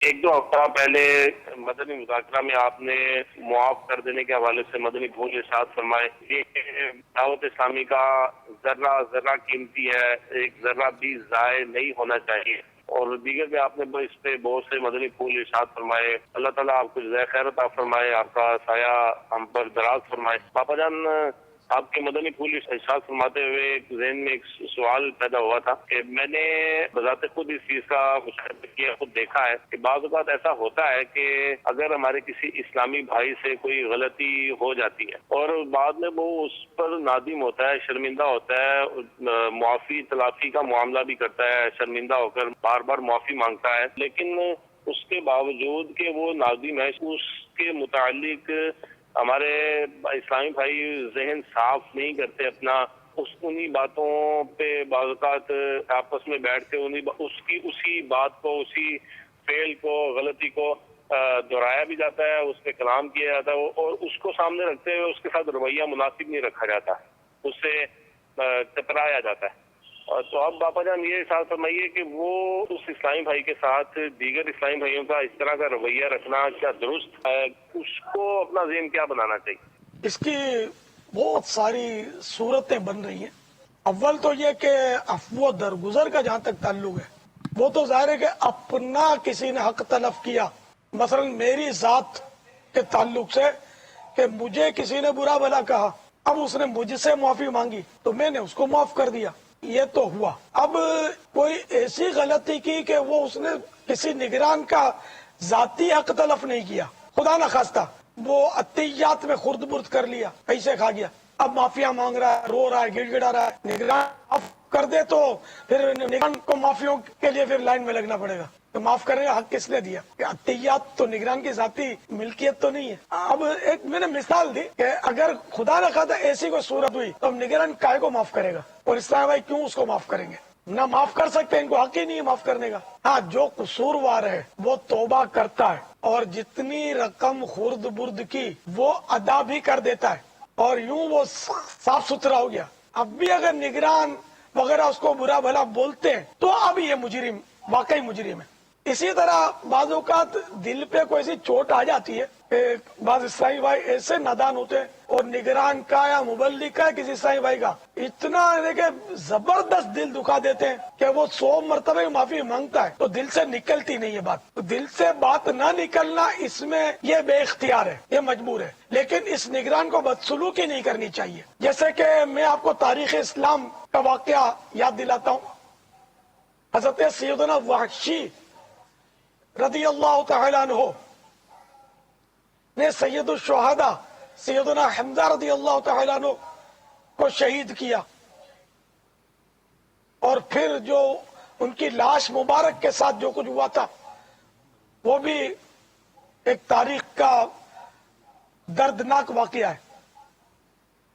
ایک دو ہفتہ پہلے مدنی مذاکرہ میں آپ نے معاف کر دینے کے حوالے سے مدنی پھول ارشاد فرمائے کہ دعوت اسلامی کا ذرہ ذرہ قیمتی ہے، ایک ذرہ بھی ضائع نہیں ہونا چاہیے، اور دیگر میں آپ نے اس پہ بہت سے مدنی پھول ارشاد فرمائے۔ اللہ تعالیٰ آپ کو جزائے خیر عطا فرمائے، آپ کا سایہ ہم پر دراز فرمائے۔ پاپا جان، آپ کے مدنی پھول ارشاد فرماتے ہوئے ایک ذہن میں ایک سوال پیدا ہوا تھا کہ میں نے بذات خود اس چیز کا مشاہدہ کیا، خود دیکھا ہے کہ بعض اوقات ایسا ہوتا ہے کہ اگر ہمارے کسی اسلامی بھائی سے کوئی غلطی ہو جاتی ہے اور بعد میں وہ اس پر نادم ہوتا ہے، شرمندہ ہوتا ہے، معافی تلافی کا معاملہ بھی کرتا ہے، شرمندہ ہو کر بار بار معافی مانگتا ہے، لیکن اس کے باوجود کہ وہ نادم ہے، اس کے متعلق ہمارے اسلامی بھائی ذہن صاف نہیں کرتے اپنا، انہی باتوں پہ بعض اوقات آپس میں بیٹھ کے اسی بات کو، اسی فعل کو، غلطی کو دہرایا بھی جاتا ہے، اس پہ کلام کیا جاتا ہے، اور اس کو سامنے رکھتے ہوئے اس کے ساتھ رویہ مناسب نہیں رکھا جاتا، اس سے ٹکرایا جاتا ہے۔ اور تو اب باپا جان یہ ارشاد فرمائیے کہ وہ اس اسلامی بھائی کے ساتھ دیگر اسلامی بھائیوں کا اس طرح کا رویہ رکھنا کیا درست ہے؟ اس کو اپنا ذہن کیا بنانا چاہیے؟ اس کی بہت ساری صورتیں بن رہی ہیں۔ اول تو یہ کہ عفو درگزر کا جہاں تک تعلق ہے، وہ تو ظاہر ہے کہ اپنا کسی نے حق تلف کیا، مثلا میری ذات کے تعلق سے کہ مجھے کسی نے برا بھلا کہا، اب اس نے مجھ سے معافی مانگی تو میں نے اس کو معاف کر دیا، یہ تو ہوا۔ اب کوئی ایسی غلطی کی کہ وہ اس نے کسی نگران کا ذاتی حق تلف نہیں کیا، خدا نخواستہ وہ عطیات میں خرد برد کر لیا، پیسے کھا گیا، اب معافیا مانگ رہا ہے، رو رہا ہے، گڑ گڑا رہا ہے، نگران معاف کر دے تو پھر نگران کو معافیوں کے لیے پھر لائن میں لگنا پڑے گا، تو معاف کرنے کا حق کس نے دیا؟ کہ عطیات تو نگران کی ذاتی ملکیت تو نہیں ہے۔ اب ایک میں نے مثال دی کہ اگر خدا نہ خواستہ ایسی کوئی صورت ہوئی تو اب نگران کائے کو معاف کرے گا، اور اسلام بھائی کیوں اس کو معاف کریں گے؟ نہ معاف کر سکتے، ان کو حق ہی نہیں ہے معاف کرنے کا۔ ہاں، جو قصوروار ہے وہ توبہ کرتا ہے اور جتنی رقم خرد برد کی وہ ادا بھی کر دیتا ہے، اور یوں وہ صاف ستھرا ہو گیا۔ اب بھی اگر نگران وغیرہ اس کو برا بھلا بولتے ہیں تو اب یہ مجرم، واقعی مجرم ہے۔ اسی طرح بعض اوقات دل پہ کوئی ایسی چوٹ آ جاتی ہے کہ بعض اسلامی بھائی ایسے نادان ہوتے ہیں، اور نگران کا یا مبلغ کا کسی اسلامی بھائی کا اتنا زبردست دل دکھا دیتے ہیں کہ وہ 100 مرتبہ معافی مانگتا ہے تو دل سے نکلتی نہیں ہے بات۔ تو دل سے بات نہ نکلنا، اس میں یہ بے اختیار ہے، یہ مجبور ہے، لیکن اس نگران کو بدسلوکی نہیں کرنی چاہیے۔ جیسے کہ میں آپ کو تاریخ اسلام کا واقعہ یاد دلاتا ہوں۔ حضرت سیدنا وحشی رضی اللہ تعالی عنہ نے سید الشہداء سیدنا حمزہ رضی اللہ تعالی عنہ کو شہید کیا، اور پھر جو ان کی لاش مبارک کے ساتھ جو کچھ ہوا تھا وہ بھی ایک تاریخ کا دردناک واقعہ ہے۔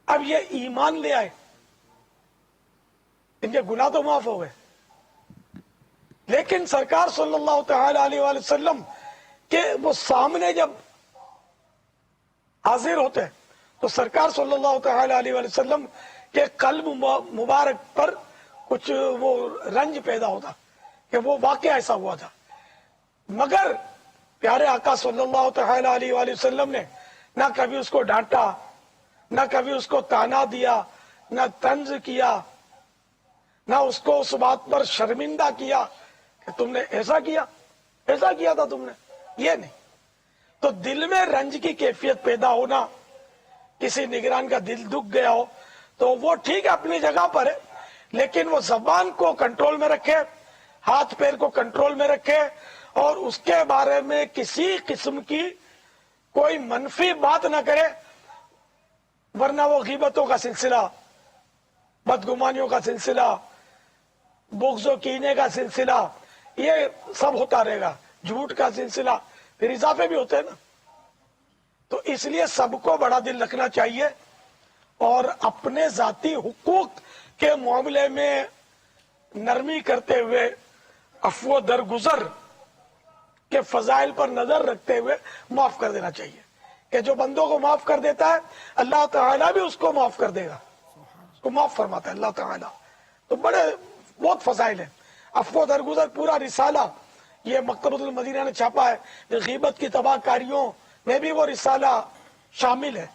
اب یہ ایمان لے آئے، ان کے گناہ تو معاف ہو گئے، لیکن سرکار صلی اللہ تعالی علیہ وآلہ وسلم کے وہ سامنے جب حاضر ہوتے ہیں تو سرکار صلی اللہ تعالی علیہ وآلہ وسلم کے قلب مبارک پر کچھ وہ رنج پیدا ہوتا کہ وہ واقعہ ایسا ہوا تھا، مگر پیارے آقا صلی اللہ تعالی علیہ وآلہ وسلم نے نہ کبھی اس کو ڈانٹا، نہ کبھی اس کو تانا دیا، نہ طنز کیا، نہ اس کو اس بات پر شرمندہ کیا کہ تم نے ایسا کیا تھا تم نے، یہ نہیں۔ تو دل میں رنج کی کیفیت پیدا ہونا، کسی نگران کا دل دکھ گیا ہو تو وہ ٹھیک ہے، اپنی جگہ پر ہے، لیکن وہ زبان کو کنٹرول میں رکھے، ہاتھ پیر کو کنٹرول میں رکھے، اور اس کے بارے میں کسی قسم کی کوئی منفی بات نہ کرے، ورنہ وہ غیبتوں کا سلسلہ، بدگمانیوں کا سلسلہ، بغض و کینے کا سلسلہ، یہ سب ہوتا رہے گا، جھوٹ کا سلسلہ، پھر اضافے بھی ہوتے ہیں نا۔ تو اس لیے سب کو بڑا دل رکھنا چاہیے، اور اپنے ذاتی حقوق کے معاملے میں نرمی کرتے ہوئے، عفو درگزر کے فضائل پر نظر رکھتے ہوئے معاف کر دینا چاہیے، کہ جو بندوں کو معاف کر دیتا ہے اللہ تعالیٰ بھی اس کو معاف کر دے گا، اس کو معاف فرماتا ہے اللہ تعالیٰ۔ تو بہت فضائل ہیں۔ عفو درگزر پورا رسالہ یہ مکتبۃ المدینہ نے چھاپا ہے، غیبت کی تباہ کاریوں میں بھی وہ رسالہ شامل ہے.